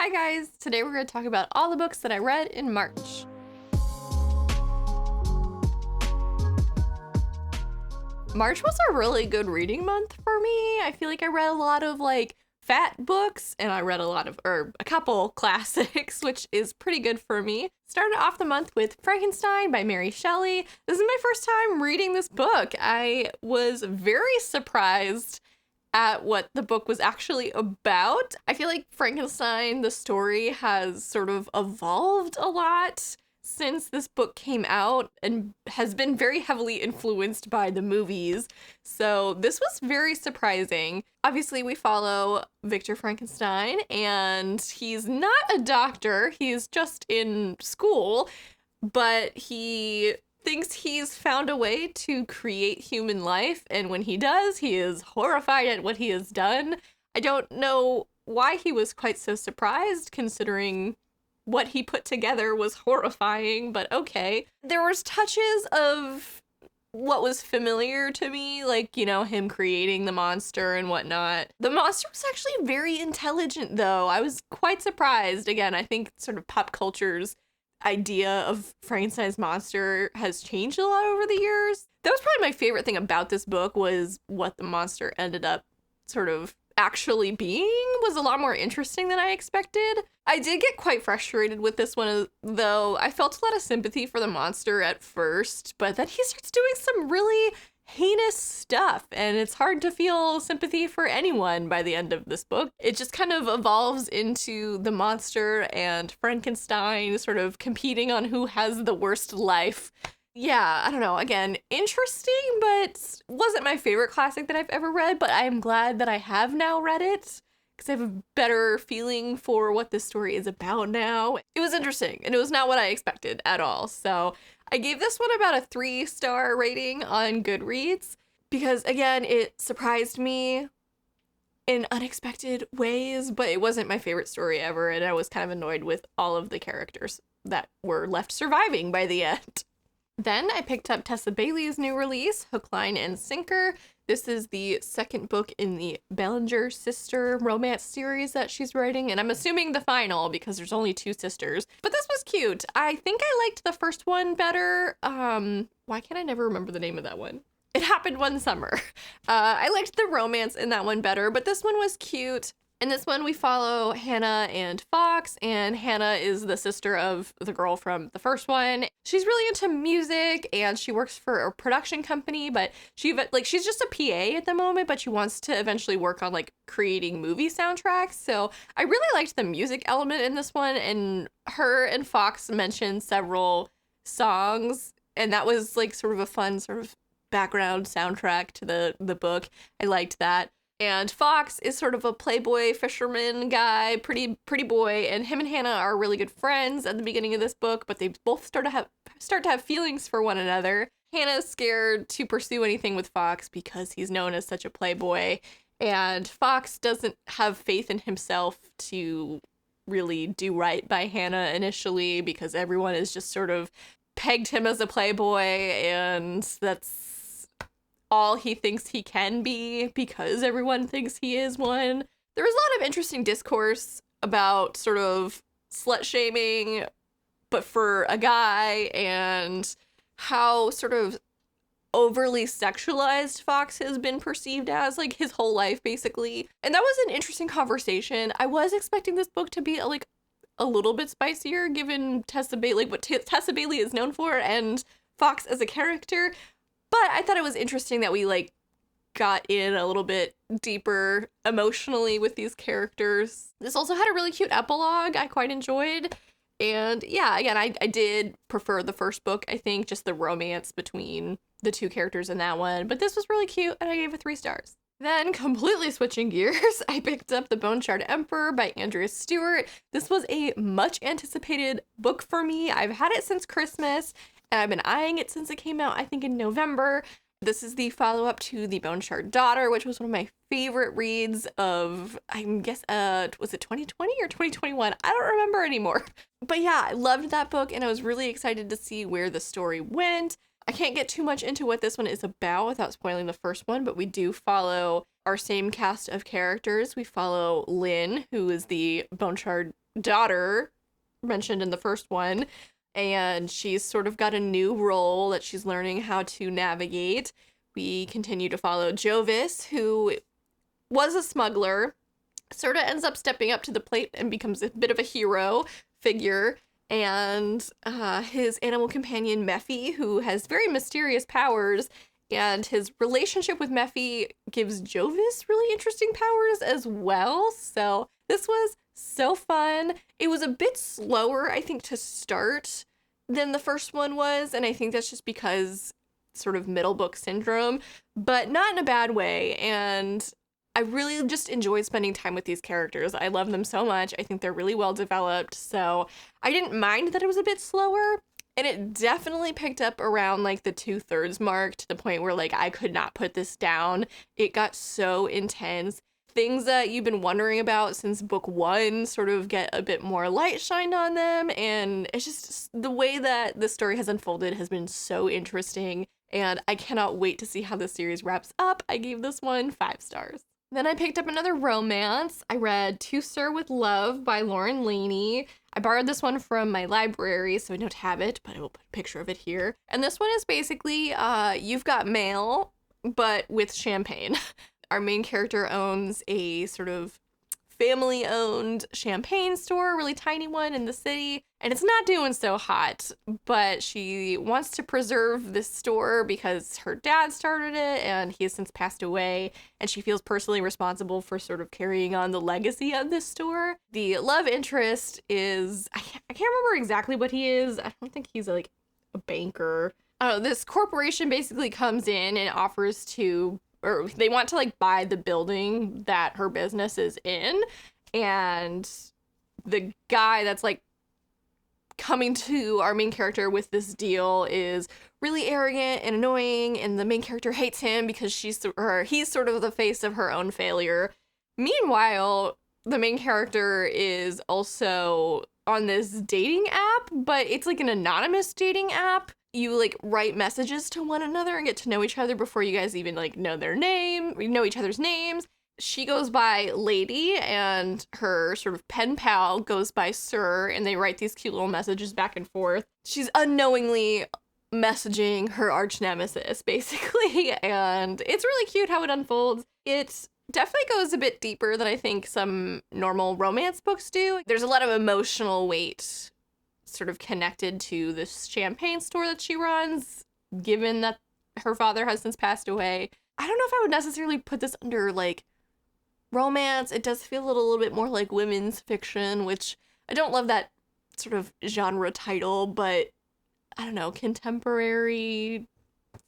Hi guys! Today we're going to talk about all the books that I read in March. March was a really good reading month for me. I feel like I read a lot of fat books and I read a couple classics, which is pretty good for me. Started off the month with Frankenstein by Mary Shelley. This is my first time reading this book. I was very surprised at what the book was actually about. I feel like Frankenstein, the story, has sort of evolved a lot since this book came out and has been very heavily influenced by the movies. So this was very surprising. Obviously, we follow Victor Frankenstein, and he's not a doctor. He's just in school, but he thinks he's found a way to create human life, and when he does, he is horrified at what he has done. I don't know why he was quite so surprised, considering what he put together was horrifying, but okay. There was touches of what was familiar to me, him creating the monster and whatnot. The monster was actually very intelligent, though. I was quite surprised. Again, I think sort of pop culture's idea of Frankenstein's monster has changed a lot over the years. That was probably my favorite thing about this book, was what the monster ended up sort of actually being was a lot more interesting than I expected. I did get quite frustrated with this one, though. I felt a lot of sympathy for the monster at first, but then he starts doing some really heinous stuff, and it's hard to feel sympathy for anyone by the end of this book. It just kind of evolves into the monster and Frankenstein sort of competing on who has the worst life. Yeah, I don't know. Again, interesting, but wasn't my favorite classic that I've ever read, but I am glad that I have now read it, because I have a better feeling for what this story is about now. It was interesting, and it was not what I expected at all. So I gave this one about a 3-star rating on Goodreads, because again, it surprised me in unexpected ways, but it wasn't my favorite story ever, and I was kind of annoyed with all of the characters that were left surviving by the end. Then I picked up Tessa Bailey's new release, Hook, Line, and Sinker. This is the second book in the Bellinger sister romance series that she's writing, and I'm assuming the final because there's only 2 sisters. But this was cute. I think I liked the first one better. Why can't I never remember the name of that one? It Happened One Summer. I liked the romance in that one better, but this one was cute. In this one, we follow Hannah and Fox, and Hannah is the sister of the girl from the first one. She's really into music, and she works for a production company, but she's just a PA at the moment, but she wants to eventually work on creating movie soundtracks. So I really liked the music element in this one, and her and Fox mentioned several songs, and that was sort of a fun sort of background soundtrack to the book. I liked that. And Fox is sort of a playboy fisherman guy, pretty boy, and him and Hannah are really good friends at the beginning of this book, but they both start to have feelings for one another. Hannah's scared to pursue anything with Fox because he's known as such a playboy, and Fox doesn't have faith in himself to really do right by Hannah initially, because everyone has just sort of pegged him as a playboy, and that's all he thinks he can be because everyone thinks he is one. There was a lot of interesting discourse about sort of slut shaming, but for a guy, and how sort of overly sexualized Fox has been perceived as his whole life, basically. And that was an interesting conversation. I was expecting this book to be a little bit spicier, given Tessa Bailey, what Tessa Bailey is known for, and Fox as a character. But I thought it was interesting that we got in a little bit deeper emotionally with these characters. This also had a really cute epilogue I quite enjoyed. And yeah, again, I did prefer the first book, I think, just the romance between the 2 characters in that one. But this was really cute, and I gave it 3 stars. Then, completely switching gears, I picked up The Boneshard Emperor by Andrea Stewart. This was a much anticipated book for me. I've had it since Christmas, and I've been eyeing it since it came out, I think in November. This is the follow-up to The Boneshard Daughter, which was one of my favorite reads of, I guess, was it 2020 or 2021? I don't remember anymore. But yeah, I loved that book, and I was really excited to see where the story went. I can't get too much into what this one is about without spoiling the first one, but we do follow our same cast of characters. We follow Lynn, who is the Boneshard daughter mentioned in the first one, and she's sort of got a new role that she's learning how to navigate. We continue to follow Jovis, who was a smuggler, sort of ends up stepping up to the plate and becomes a bit of a hero figure, and his animal companion Mephi, who has very mysterious powers, and his relationship with Mephi gives Jovis really interesting powers as well. So this was so fun. It was a bit slower, I think, to start than the first one was, and I think that's just because sort of middle book syndrome, but not in a bad way. And I really just enjoyed spending time with these characters. I love them so much. I think they're really well developed, so I didn't mind that it was a bit slower. And it definitely picked up around like the 2/3 mark, to the point where like I could not put this down. It got so intense. Things that you've been wondering about since book 1 sort of get a bit more light shined on them. And it's just the way that the story has unfolded has been so interesting. And I cannot wait to see how the series wraps up. I gave this one 5 stars. Then I picked up another romance. I read To Sir with Love by Lauren Laney. I borrowed this one from my library, so I don't have it, but I will put a picture of it here. And this one is basically, you've got mail, but with champagne. Our main character owns a sort of family-owned champagne store, a really tiny one in the city, and it's not doing so hot, but she wants to preserve this store because her dad started it and he has since passed away, and she feels personally responsible for sort of carrying on the legacy of this store. The love interest is, I can't remember exactly what he is. I don't think he's like a banker. This corporation basically comes in and offers to, or they want to like buy the building that her business is in, and the guy that's like coming to our main character with this deal is really arrogant and annoying, and the main character hates him because he's sort of the face of her own failure. Meanwhile, the main character is also on this dating app, but it's like an anonymous dating app. You like write messages to one another and get to know each other before you guys even like know each other's names. She goes by Lady, and her sort of pen pal goes by Sir, and they write these cute little messages back and forth. She's unknowingly messaging her arch nemesis, basically, and it's really cute how it unfolds. It definitely goes a bit deeper than I think some normal romance books do. There's a lot of emotional weight sort of connected to this champagne store that she runs, given that her father has since passed away. I don't know if I would necessarily put this under like romance. It does feel a little bit more like women's fiction, which I don't love that sort of genre title, but I don't know, contemporary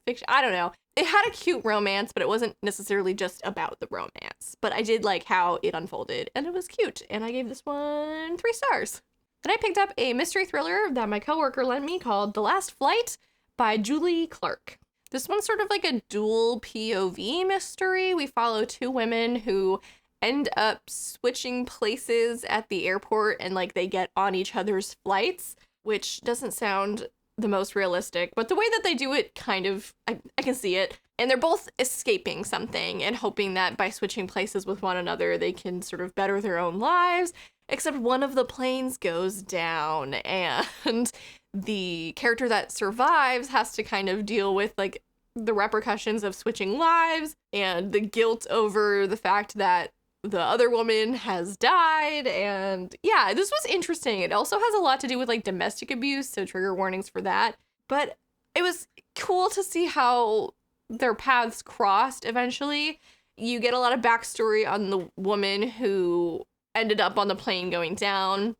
fiction. I don't know. It had a cute romance, but it wasn't necessarily just about the romance. But I did like how it unfolded, and it was cute, and I gave this one 3 stars. Then I picked up a mystery thriller that my coworker lent me called The Last Flight by Julie Clark. This one's sort of like a dual POV mystery. We follow 2 women who end up switching places at the airport, and like they get on each other's flights, which doesn't sound the most realistic, but the way that they do it kind of, I can see it. And they're both escaping something and hoping that by switching places with one another, they can sort of better their own lives. Except one of the planes goes down, and the character that survives has to kind of deal with like the repercussions of switching lives and the guilt over the fact that the other woman has died. And yeah, this was interesting. It also has a lot to do with like domestic abuse, so trigger warnings for that. But it was cool to see how their paths crossed eventually. You get a lot of backstory on the woman who ended up on the plane going down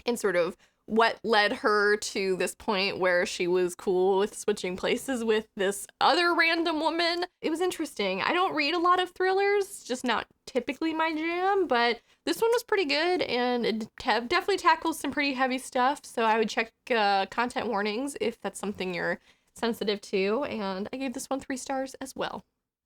and sort of what led her to this point where she was cool with switching places with this other random woman. It was interesting. I don't read a lot of thrillers, just not typically my jam, but this one was pretty good, and it definitely tackles some pretty heavy stuff, so I would check content warnings if that's something you're sensitive to, and I gave this one 3 stars as well.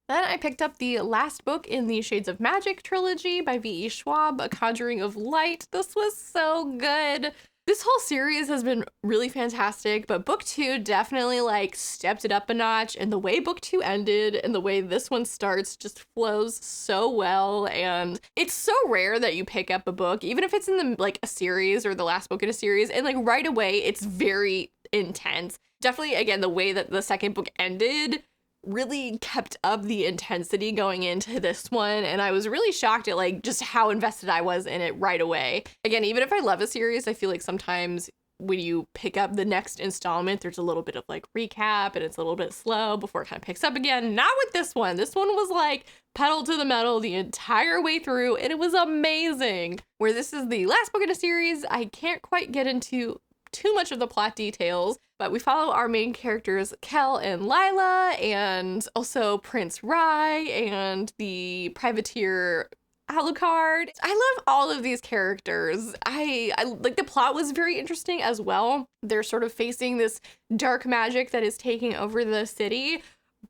Then I picked up the last book in the Shades of Magic trilogy by V.E. Schwab, A Conjuring of Light. This was so good. This whole series has been really fantastic, but book 2 definitely like stepped it up a notch, and the way book 2 ended and the way this one starts just flows so well. And it's so rare that you pick up a book, even if it's in the like a series or the last book in a series, and like right away it's very intense. Definitely, again, the way that the second book ended really kept up the intensity going into this one, and I was really shocked at like just how invested I was in it right away. Again, even if I love a series, I feel like sometimes when you pick up the next installment, there's a little bit of like recap and it's a little bit slow before it kind of picks up again. Not with this one. This one was like pedal to the metal the entire way through, and it was amazing. Where this is the last book in a series, I can't quite get into too much of the plot details, but we follow our main characters, Kel and Lila, and also Prince Rye and the privateer Alucard. I love all of these characters. I like the plot was very interesting as well. They're sort of facing this dark magic that is taking over the city,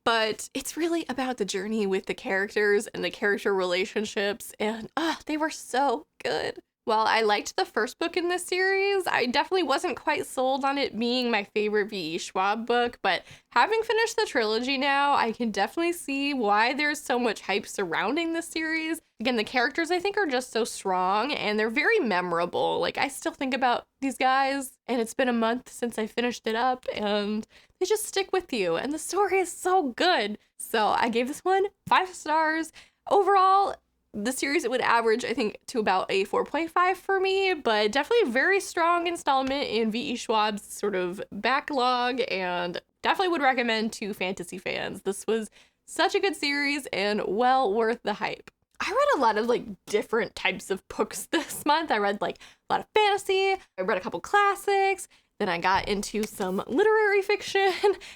but it's really about the journey with the characters and the character relationships, and they were so good. While I liked the first book in this series, I definitely wasn't quite sold on it being my favorite V.E. Schwab book, but having finished the trilogy now, I can definitely see why there's so much hype surrounding this series. Again, the characters I think are just so strong, and they're very memorable. Like, I still think about these guys, and it's been a month since I finished it up, and they just stick with you, and the story is so good. So I gave this one 5 stars. Overall, the series, it would average, I think, to about a 4.5 for me, but definitely a very strong installment in V.E. Schwab's sort of backlog, and definitely would recommend to fantasy fans. This was such a good series and well worth the hype. I read a lot of like different types of books this month. I read like a lot of fantasy, I read a couple classics, then I got into some literary fiction.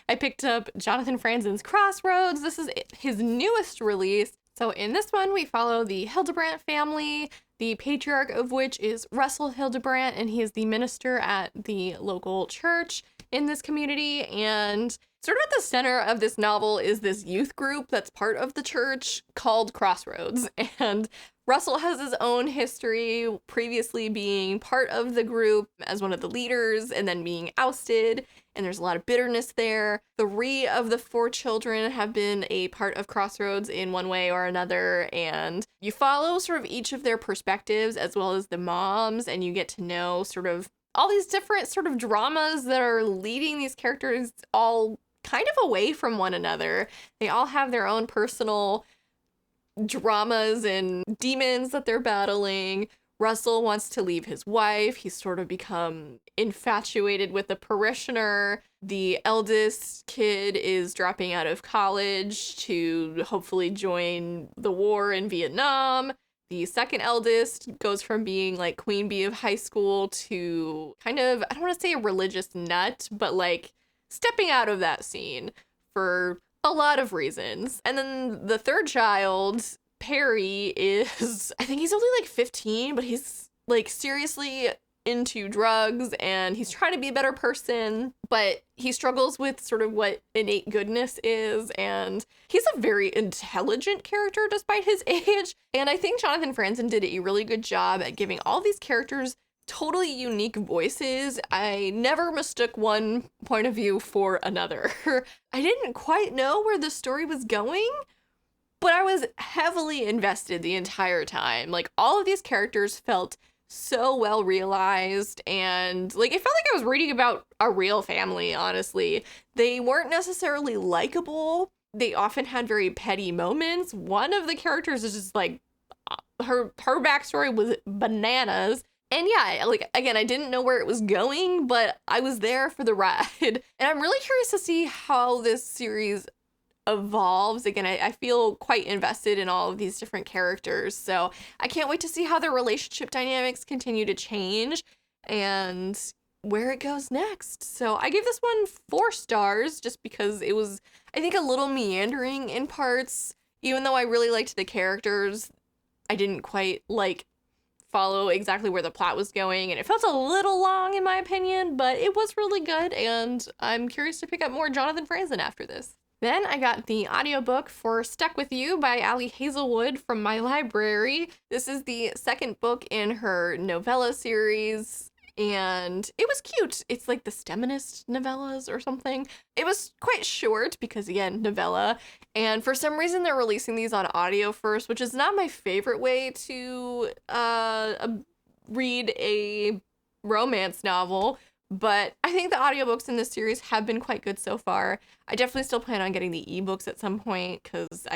I picked up Jonathan Franzen's Crossroads. This is his newest release. So in this one, we follow the Hildebrandt family, the patriarch of which is Russell Hildebrandt, and he is the minister at the local church in this community. And sort of at the center of this novel is this youth group that's part of the church called Crossroads. And Russell has his own history, previously being part of the group as one of the leaders and then being ousted, and there's a lot of bitterness there. 3 of the 4 children have been a part of Crossroads in one way or another, and you follow sort of each of their perspectives as well as the moms, and you get to know sort of all these different sort of dramas that are leading these characters all kind of away from one another. They all have their own personal dramas and demons that they're battling. Russell wants to leave his wife. He's sort of become infatuated with a parishioner. The eldest kid is dropping out of college to hopefully join the war in Vietnam. The second eldest goes from being like queen bee of high school to kind of, I don't want to say a religious nut, but like stepping out of that scene for a lot of reasons. And then the third child, Perry, is, I think he's only like 15, but he's like seriously into drugs and he's trying to be a better person, but he struggles with sort of what innate goodness is, and he's a very intelligent character despite his age. And I think Jonathan Franzen did a really good job at giving all these characters totally unique voices. I never mistook one point of view for another. I didn't quite know where the story was going, but I was heavily invested the entire time. Like, all of these characters felt so well realized, and like it felt like I was reading about a real family, honestly. They weren't necessarily likable. They often had very petty moments. One of the characters is just like her backstory was bananas. And yeah, like, again, I didn't know where it was going, but I was there for the ride. And I'm really curious to see how this series evolves. Again, I feel quite invested in all of these different characters, so I can't wait to see how their relationship dynamics continue to change and where it goes next. So I gave this one 4 stars just because it was, I think, a little meandering in parts. Even though I really liked the characters, I didn't quite like follow exactly where the plot was going, and it felt a little long in my opinion, but it was really good, and I'm curious to pick up more Jonathan Franzen after this. Then I got the audiobook for Stuck With You by Ali Hazelwood from my library. This is the second book in her novella series. and it was cute. It's like the Steminist novellas or something. It was quite short because, again, novella, and for some reason they're releasing these on audio first, which is not my favorite way to read a romance novel, but I think the audiobooks in this series have been quite good so far. I definitely still plan on getting the ebooks at some point because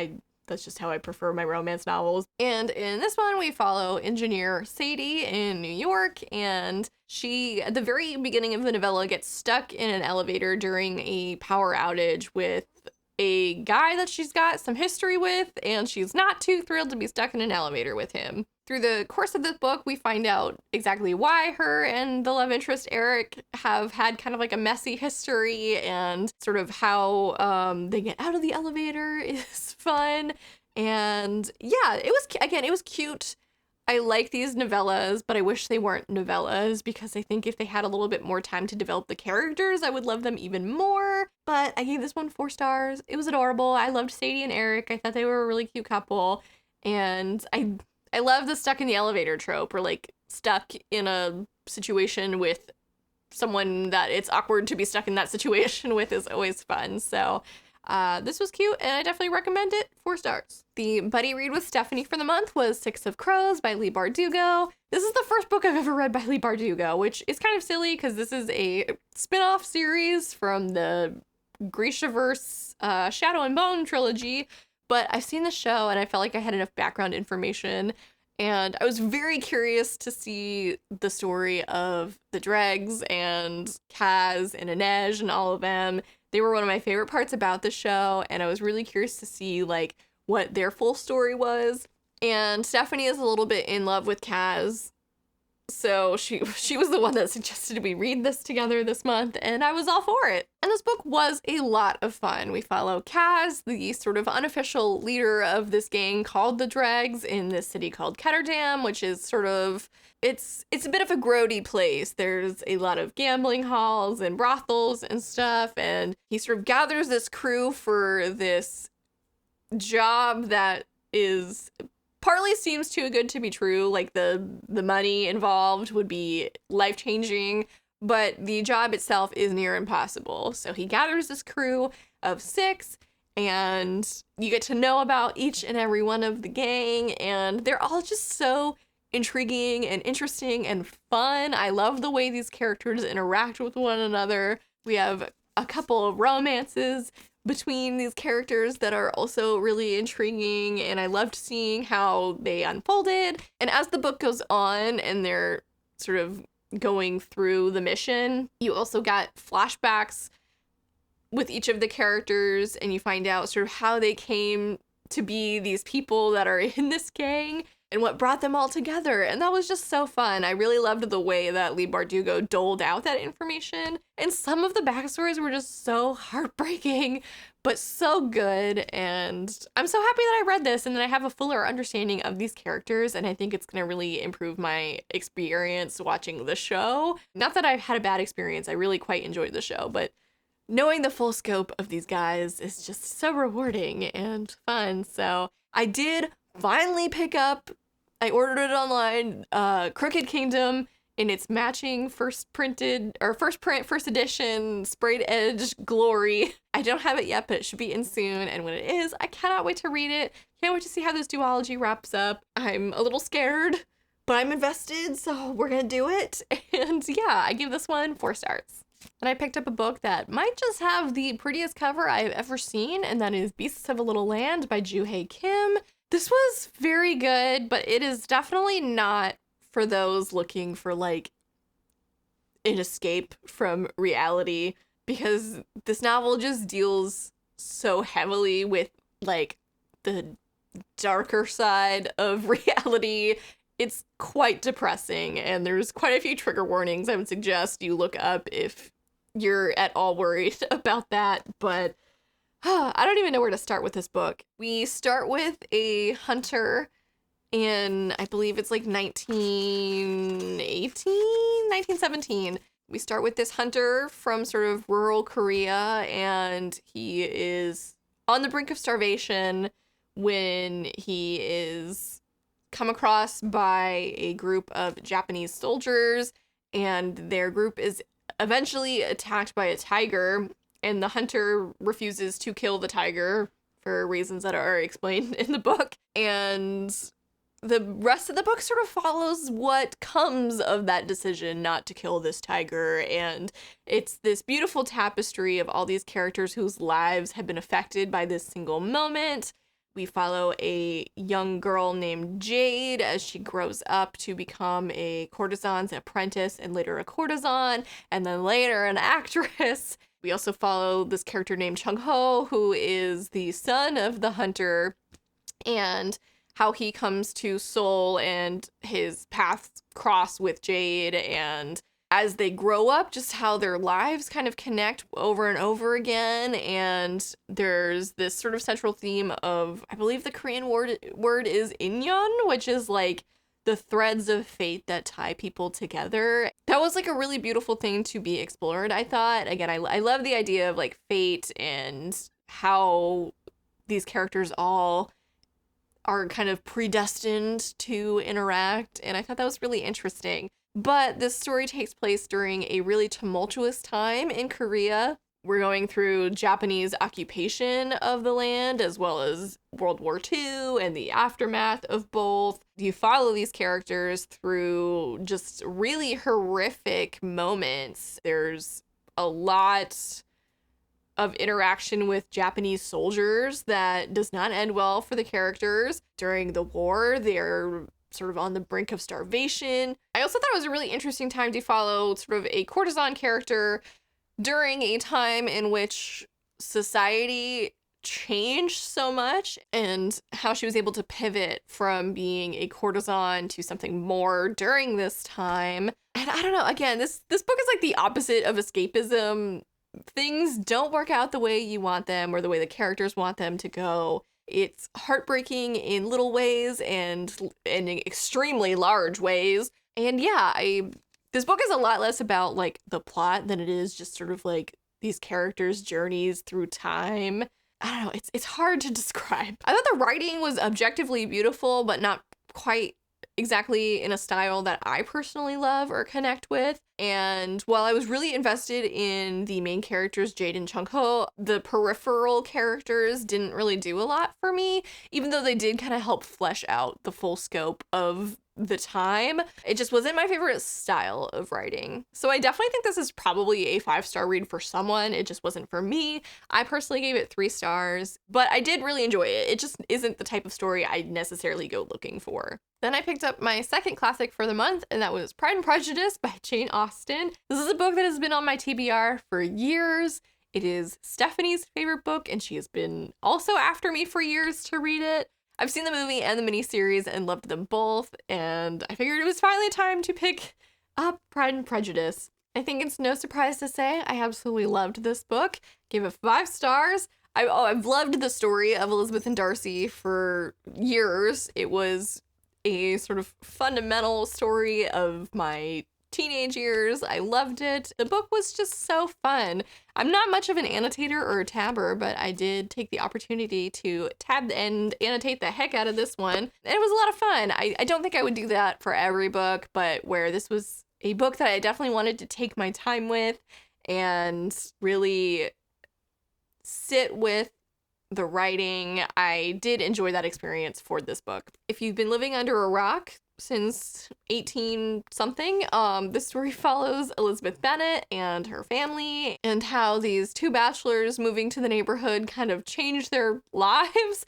that's just how I prefer my romance novels. And in this one, we follow engineer Sadie in New York, and she, at the very beginning of the novella, gets stuck in an elevator during a power outage with a guy that she's got some history with, and she's not too thrilled to be stuck in an elevator with him. Through the course of this book, we find out exactly why her and the love interest Eric have had kind of like a messy history, and sort of how they get out of the elevator is fun. And yeah, it was cute. I like these novellas, but I wish they weren't novellas because I think if they had a little bit more time to develop the characters, I would love them even more. But I gave this one 4 stars. It was adorable. I loved Sadie and Eric. I thought they were a really cute couple. And I love the stuck in the elevator trope, or like stuck in a situation with someone that it's awkward to be stuck in that situation with is always fun. So this was cute, and I definitely recommend it. 4 stars. The buddy read with Stephanie for the month was Six of Crows by Leigh Bardugo. This is the first book I've ever read by Leigh Bardugo, which is kind of silly because this is a spin-off series from the Grishaverse Shadow and Bone trilogy, but I've seen the show and I felt like I had enough background information, and I was very curious to see the story of the Dregs and Kaz and Inej and all of them. They were one of my favorite parts about the show, and I was really curious to see like what their full story was. And Stephanie is a little bit in love with Kaz, so she was the one that suggested we read this together this month, and I was all for it. And this book was a lot of fun. We follow Kaz, the sort of unofficial leader of this gang called the Dregs in this city called Ketterdam, which is sort of, it's a bit of a grody place. There's a lot of gambling halls and brothels and stuff, and he sort of gathers this crew for this job that is partly seems too good to be true. Like the money involved would be life-changing, but the job itself is near impossible. So he gathers this crew of 6, and you get to know about each and every one of the gang, and they're all just so intriguing and interesting and fun. I love the way these characters interact with one another. We have a couple of romances between these characters that are also really intriguing, and I loved seeing how they unfolded. And as the book goes on and they're sort of going through the mission, you also got flashbacks with each of the characters, and you find out sort of how they came to be these people that are in this gang and what brought them all together. And that was just so fun. I really loved the way that Leigh Bardugo doled out that information. And some of the backstories were just so heartbreaking, but so good. And I'm so happy that I read this and that I have a fuller understanding of these characters. And I think it's going to really improve my experience watching the show. Not that I've had a bad experience. I really quite enjoyed the show, but knowing the full scope of these guys is just so rewarding and fun. So I did finally pick up, I ordered it online, Crooked Kingdom in its matching first print, first edition, sprayed edge glory. I don't have it yet, but it should be in soon, and when it is, I cannot wait to read it. Can't wait to see how this duology wraps up. I'm a little scared, but I'm invested, so we're gonna do it. And yeah, I give this one 4 stars. And I picked up a book that might just have the prettiest cover I've ever seen, and that is Beasts of a Little Land by Joo-Hae Kim. This was very good, but it is definitely not for those looking for like an escape from reality, because this novel just deals so heavily with like the darker side of reality. It's quite depressing, and there's quite a few trigger warnings I would suggest you look up if you're at all worried about that, but I don't even know where to start with this book. We start with a hunter in, I believe it's like 1917. We start with this hunter from sort of rural Korea, and he is on the brink of starvation when he is come across by a group of Japanese soldiers, and their group is eventually attacked by a tiger, and the hunter refuses to kill the tiger for reasons that are explained in the book. And the rest of the book sort of follows what comes of that decision not to kill this tiger. And it's this beautiful tapestry of all these characters whose lives have been affected by this single moment. We follow a young girl named Jade as she grows up to become a courtesan's apprentice and later a courtesan, and then later an actress. We also follow this character named Chung Ho, who is the son of the hunter, and how he comes to Seoul and his paths cross with Jade, and as they grow up, just how their lives kind of connect over and over again. And there's this sort of central theme of, I believe the Korean word is inyeon, which is like the threads of fate that tie people together. That was like a really beautiful thing to be explored, I thought. Again, I love the idea of like fate and how these characters all are kind of predestined to interact, and I thought that was really interesting. But this story takes place during a really tumultuous time in Korea. We're going through Japanese occupation of the land, as well as World War II and the aftermath of both. You follow these characters through just really horrific moments. There's a lot of interaction with Japanese soldiers that does not end well for the characters. During the war, they're sort of on the brink of starvation. I also thought it was a really interesting time to follow sort of a courtesan character during a time in which society changed so much, and how she was able to pivot from being a courtesan to something more during this time. And I don't know, again, this book is like the opposite of escapism. Things don't work out the way you want them or the way the characters want them to go. It's heartbreaking in little ways and in extremely large ways. And yeah, this book is a lot less about like the plot than it is just sort of like these characters' journeys through time. I don't know, it's hard to describe. I thought the writing was objectively beautiful, but not quite exactly in a style that I personally love or connect with. And while I was really invested in the main characters, Jade and Chung Ho, the peripheral characters didn't really do a lot for me, even though they did kind of help flesh out the full scope of the time. It just wasn't my favorite style of writing. So I definitely think this is probably a 5-star read for someone. It just wasn't for me. I personally gave it 3 stars, but I did really enjoy it. It just isn't the type of story I'd necessarily go looking for. Then I picked up my second classic for the month, and that was Pride and Prejudice by Jane Austen. This is a book that has been on my TBR for years. It is Stephanie's favorite book, and she has been also after me for years to read it. I've seen the movie and the miniseries and loved them both, and I figured it was finally time to pick up Pride and Prejudice. I think it's no surprise to say I absolutely loved this book. Gave it 5 stars. I've loved the story of Elizabeth and Darcy for years. It was a sort of fundamental story of my teenage years. I loved it. The book was just so fun. I'm not much of an annotator or a tabber, but I did take the opportunity to tab and annotate the heck out of this one. And it was a lot of fun. I don't think I would do that for every book, but where this was a book that I definitely wanted to take my time with and really sit with the writing, I did enjoy that experience for this book. If you've been living under a rock since 18 something, this story follows Elizabeth Bennet and her family and how these 2 bachelors moving to the neighborhood kind of changed their lives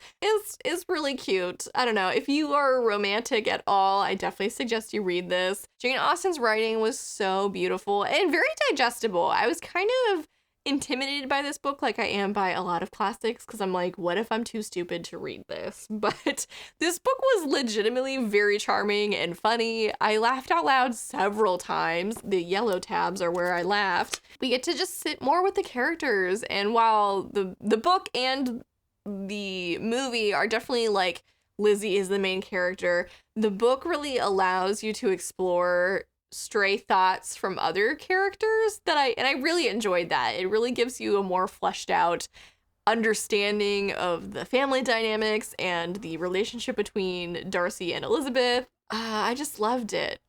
is really cute. I don't know, if you are romantic at all, I definitely suggest you read this. Jane Austen's writing was so beautiful and very digestible. I was kind of intimidated by this book like I am by a lot of classics, because I'm like, what if I'm too stupid to read this? But this book was legitimately very charming and funny. I laughed out loud several times. The yellow tabs are where I laughed. We get to just sit more with the characters, and while the book and the movie are definitely like Lizzie is the main character, the book really allows you to explore stray thoughts from other characters that I really enjoyed that. It really gives you a more fleshed out understanding of the family dynamics and the relationship between Darcy and Elizabeth. I just loved it.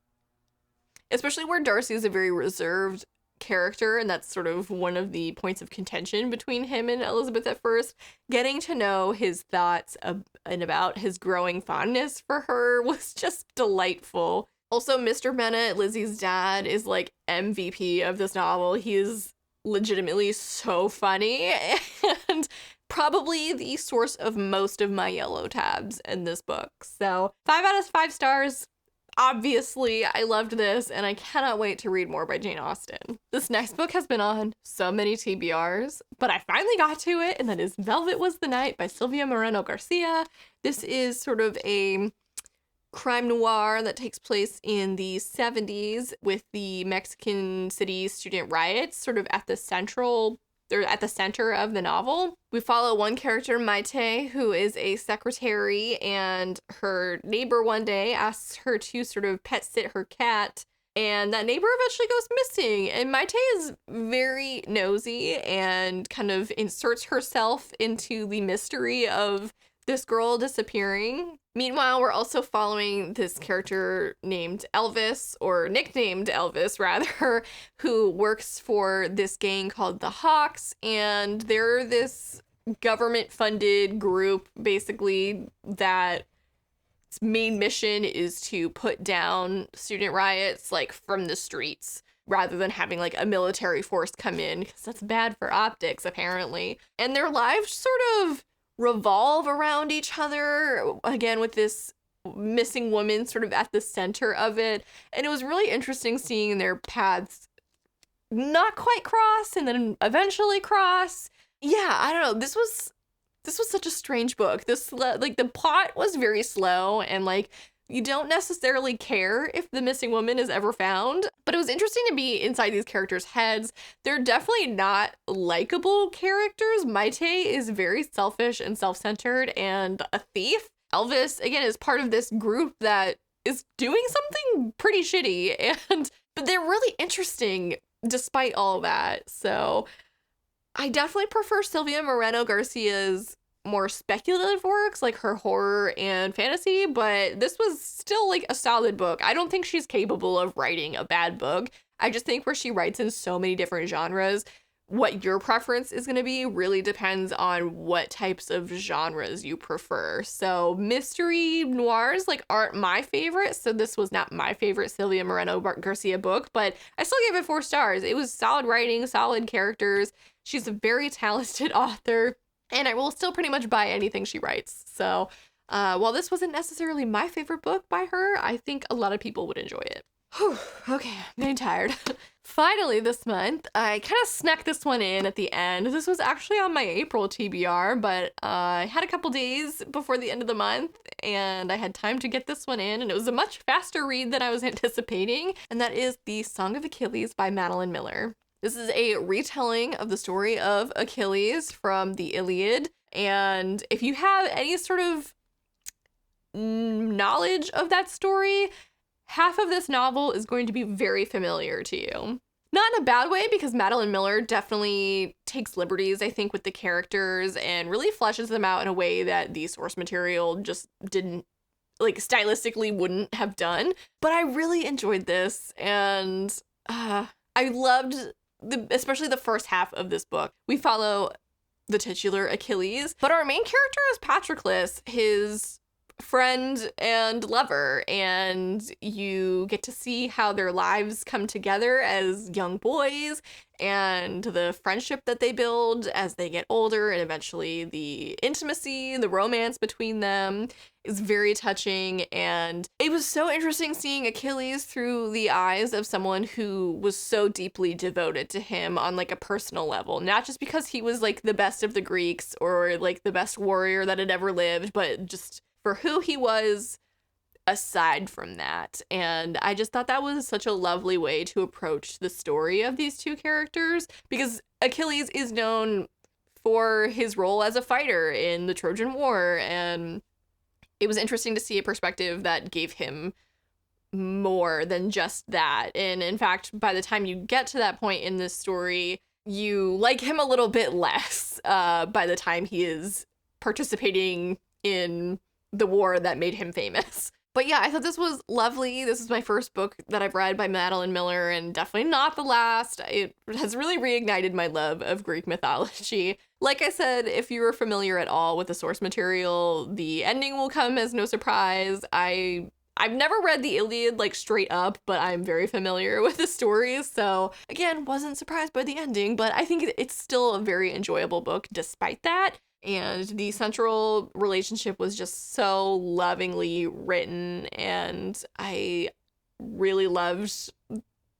especially where Darcy is a very reserved character, and that's sort of one of the points of contention between him and Elizabeth at first. Getting to know his thoughts and about his growing fondness for her was just delightful. Also, Mr. Bennet, Lizzie's dad, is like MVP of this novel. He is legitimately so funny and probably the source of most of my yellow tabs in this book. So 5 out of 5 stars. Obviously, I loved this, and I cannot wait to read more by Jane Austen. This next book has been on so many TBRs, but I finally got to it, and that is Velvet Was the Night by Silvia Moreno Garcia. This is sort of a crime noir that takes place in the 70s with the Mexican City student riots sort of at the center of the novel. We follow one character, Maite, who is a secretary, and her neighbor one day asks her to sort of pet sit her cat, and that neighbor eventually goes missing. And Maite is very nosy and kind of inserts herself into the mystery of this girl disappearing. Meanwhile, we're also following this character named Elvis, or nicknamed Elvis rather, who works for this gang called the Hawks, and they're this government-funded group, basically, that its main mission is to put down student riots, like, from the streets, rather than having, like, a military force come in, because that's bad for optics, apparently. And their lives sort of revolve around each other, again with this missing woman sort of at the center of it. And it was really interesting seeing their paths not quite cross and then eventually cross. Yeah, I don't know, this was such a strange book. Like, the plot was very slow, and like, you don't necessarily care if the missing woman is ever found, but it was interesting to be inside these characters' heads. They're definitely not likable characters. Maite is very selfish and self-centered and a thief. Elvis, again, is part of this group that is doing something pretty shitty, but they're really interesting despite all that. So I definitely prefer Silvia Moreno Garcia's more speculative works, like her horror and fantasy, but this was still like a solid book. I don't think she's capable of writing a bad book. I just think where she writes in so many different genres, what your preference is going to be really depends on what types of genres you prefer. So mystery noirs like aren't my favorite, so this was not my favorite Silvia Moreno Garcia book, but I still gave it 4 stars. It was solid writing, solid characters. She's a very talented author, and I will still pretty much buy anything she writes. So while this wasn't necessarily my favorite book by her, I think a lot of people would enjoy it. Whew, okay, I'm getting tired. Finally this month, I kind of snuck this one in at the end. This was actually on my April TBR, but I had a couple days before the end of the month, and I had time to get this one in, and it was a much faster read than I was anticipating, and that is The Song of Achilles by Madeline Miller. This is a retelling of the story of Achilles from the Iliad, and if you have any sort of knowledge of that story, half of this novel is going to be very familiar to you. Not in a bad way, because Madeline Miller definitely takes liberties, I think, with the characters and really fleshes them out in a way that the source material just didn't, like, stylistically wouldn't have done. But I really enjoyed this, and I loved especially the first half of this book. We follow the titular Achilles, but our main character is Patroclus, his friend and lover, and you get to see how their lives come together as young boys and the friendship that they build as they get older, and eventually the intimacy, the romance between them is very touching. And it was so interesting seeing Achilles through the eyes of someone who was so deeply devoted to him on like a personal level, not just because he was like the best of the Greeks or like the best warrior that had ever lived, but just for who he was aside from that. And I just thought that was such a lovely way to approach the story of these two characters, because Achilles is known for his role as a fighter in the Trojan War, and it was interesting to see a perspective that gave him more than just that. And in fact, by the time you get to that point in this story, you like him a little bit less by the time he is participating in the war that made him famous. But yeah, I thought this was lovely. This is my first book that I've read by Madeline Miller, and definitely not the last. It has really reignited my love of Greek mythology. Like I said, if you were familiar at all with the source material, the ending will come as no surprise. I've never read the Iliad like straight up, but I'm very familiar with the stories. So again, wasn't surprised by the ending, but I think it's still a very enjoyable book despite that. And the central relationship was just so lovingly written, and I really loved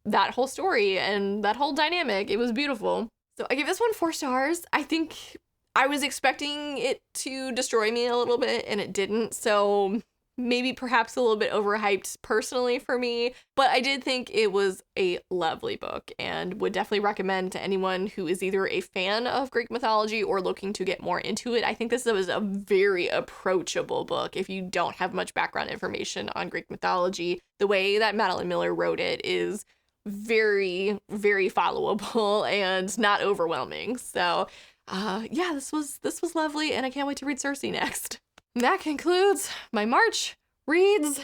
that whole story and that whole dynamic. It was beautiful. So I give this one 4 stars. I think I was expecting it to destroy me a little bit, and it didn't. So maybe perhaps a little bit overhyped personally for me, but I did think it was a lovely book and would definitely recommend to anyone who is either a fan of Greek mythology or looking to get more into it. I think this was a very approachable book if you don't have much background information on Greek mythology. The way that Madeline Miller wrote it is very, very followable and not overwhelming. So yeah, this was lovely, and I can't wait to read Circe next. And that concludes my March reads.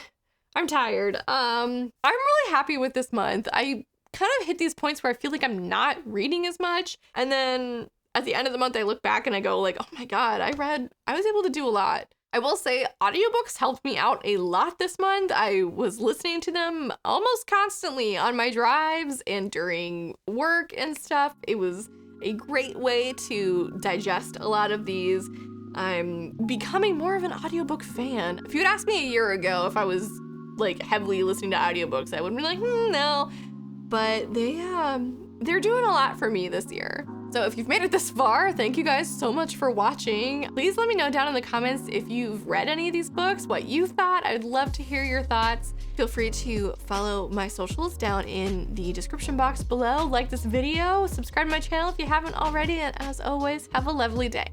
I'm tired. I'm really happy with this month. I kind of hit these points where I feel like I'm not reading as much. And then at the end of the month, I look back and I go like, oh my God, I was able to do a lot. I will say audiobooks helped me out a lot this month. I was listening to them almost constantly on my drives and during work and stuff. It was a great way to digest a lot of these. I'm becoming more of an audiobook fan. If you had asked me a year ago if I was like heavily listening to audiobooks, I would be like, no. But they're doing a lot for me this year. So if you've made it this far, thank you guys so much for watching. Please let me know down in the comments if you've read any of these books, what you thought. I would love to hear your thoughts. Feel free to follow my socials down in the description box below. Like this video, subscribe to my channel if you haven't already, and as always, have a lovely day.